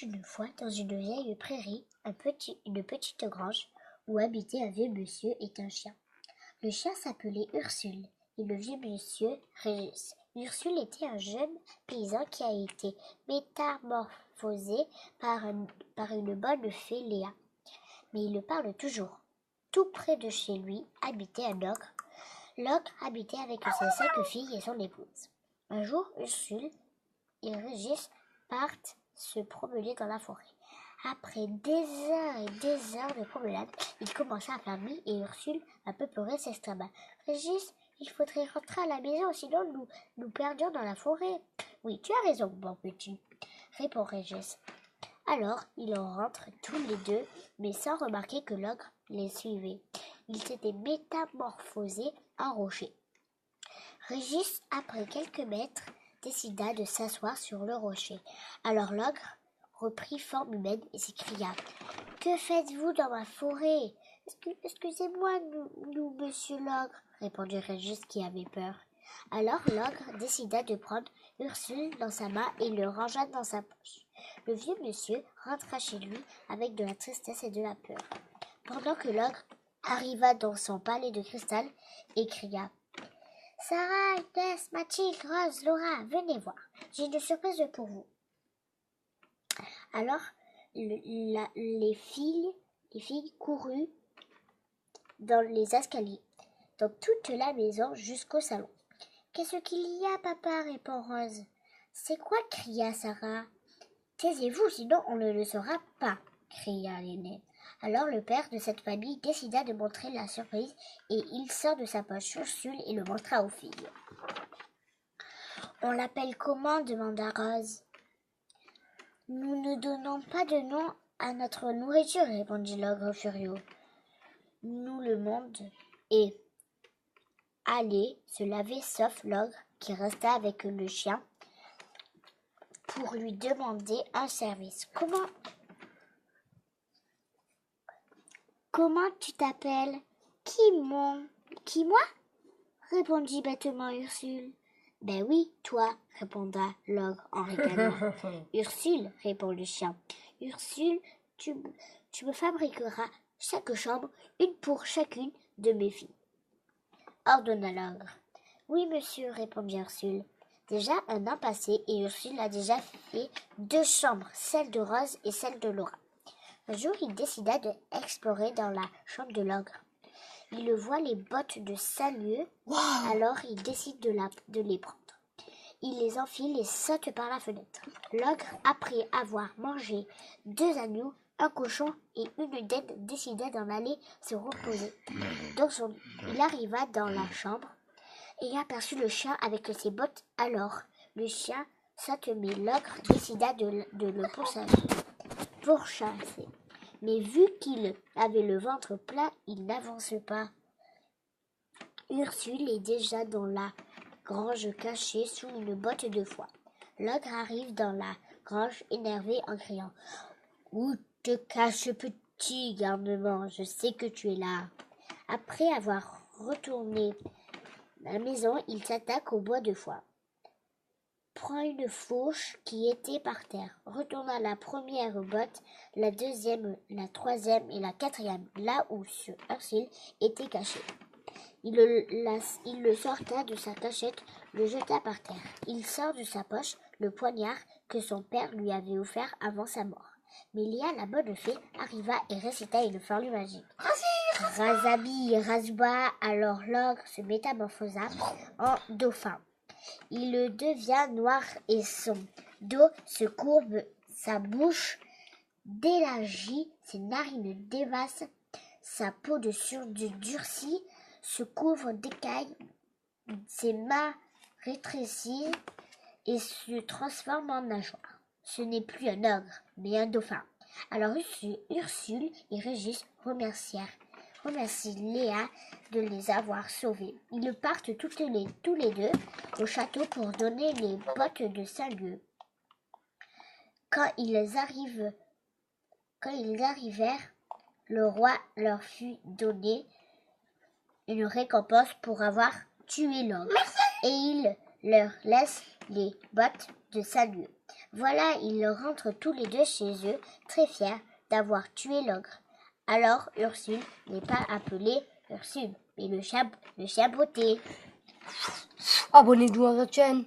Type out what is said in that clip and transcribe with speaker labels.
Speaker 1: une fois dans une vieille prairie une petite grange où habitait un vieux monsieur et un chien. Le chien s'appelait Ursule et le vieux monsieur Régis. Ursule était un jeune paysan qui a été métamorphosé par une bonne fée Léa. Mais il le parle toujours. Tout près de chez lui habitait un ogre. L'ogre habitait avec ses 5 filles et son épouse. Un jour, Ursule et Régis partent se promener dans la forêt. Après des heures et des heures de promenade, il commença à faire nuit et Ursule, un peu peurée, s'exclama. « Régis, il faudrait rentrer à la maison, sinon nous perdions dans la forêt. »« Oui, tu as raison, mon petit, » répond Régis. Alors, ils rentrent tous les deux, mais sans remarquer que l'ogre les suivait. Il s'était métamorphosé en rocher. Régis, après quelques mètres, décida de s'asseoir sur le rocher. Alors l'ogre reprit forme humaine et s'écria « Que faites-vous dans ma forêt ?»« Excusez-moi, nous, monsieur l'ogre, » répondit Régis qui avait peur. Alors l'ogre décida de prendre Ursule dans sa main et le rangea dans sa poche. Le vieux monsieur rentra chez lui avec de la tristesse et de la peur. Pendant que l'ogre arriva dans son palais de cristal et cria « Sarah, Inès, Mathilde, Rose, Laura, venez voir, j'ai une surprise pour vous. » Alors les filles coururent dans les escaliers, dans toute la maison jusqu'au salon. « Qu'est-ce qu'il y a, papa ?» répond Rose. « C'est quoi ?» cria Sarah. « Taisez-vous, sinon on ne le saura pas » cria l'aîné. Alors le père de cette famille décida de montrer la surprise et il sort de sa poche Ursule et le montra aux filles. « On l'appelle comment ?» demanda Rose. « Nous ne donnons pas de nom à notre nourriture » répondit l'ogre furieux. « Nous le monde est allé se laver sauf l'ogre qui resta avec le chien pour lui demander un service. « Comment tu t'appelles ?»« Qui, moi ?» répondit bêtement Ursule. « Ben oui, toi, » répondra l'ogre en ricanant. « Ursule, » répond le chien. « Ursule, tu me fabriqueras 5 chambres, une pour chacune de mes filles. » ordonna l'ogre. « Oui, monsieur, » répondit Ursule. Déjà un an passé et Ursule a déjà fait 2 chambres, celle de Rose et celle de Laura. Un jour, il décida d'explorer dans la chambre de l'ogre. Il voit les bottes de Salut, alors il décide de les prendre. Il les enfile et saute par la fenêtre. L'ogre, après avoir mangé 2 agneaux, un cochon et une dinde, décida d'en aller se reposer. Donc il arriva dans la chambre et aperçut le chien avec ses bottes. Alors le chien saute, mais l'ogre décida de le pourchasser. Mais vu qu'il avait le ventre plein, il n'avance pas. Ursule est déjà dans la grange cachée sous une botte de foin. L'ogre arrive dans la grange énervé en criant « Où te caches, petit garnement? Je sais que tu es là. » Après avoir retourné à la maison, il s'attaque au bois de foin. Prend une fourche qui était par terre, retourna la première botte, la deuxième, la troisième et la quatrième, là où Ursule était cachée. Il le sorta de sa cachette, le jeta par terre. Il sort de sa poche le poignard que son père lui avait offert avant sa mort. Mais Léa, la bonne fée, arriva et récita une formule magique. Razabi, Razouba, alors l'ogre se métamorphosa en dauphin. Il devient noir et son dos se courbe, sa bouche d'élargit, ses narines dévassent, sa peau de durcit, se couvre d'écailles, ses mains rétrécissent et se transforment en nageoire. Ce n'est plus un ogre, mais un dauphin. Alors Ursule et Régis remercient Léa de les avoir sauvés. Ils partent tous les deux au château pour donner les bottes de Saint-Lieu. Quand ils arrivèrent, le roi leur fut donné une récompense pour avoir tué l'ogre, et il leur laisse les bottes de Saint-Lieu. Voilà, ils rentrent tous les deux chez eux, très fiers d'avoir tué l'ogre. Alors Ursule n'est pas appelée Ursule, mais le chien beauté.
Speaker 2: Abonnez-vous à notre chaîne.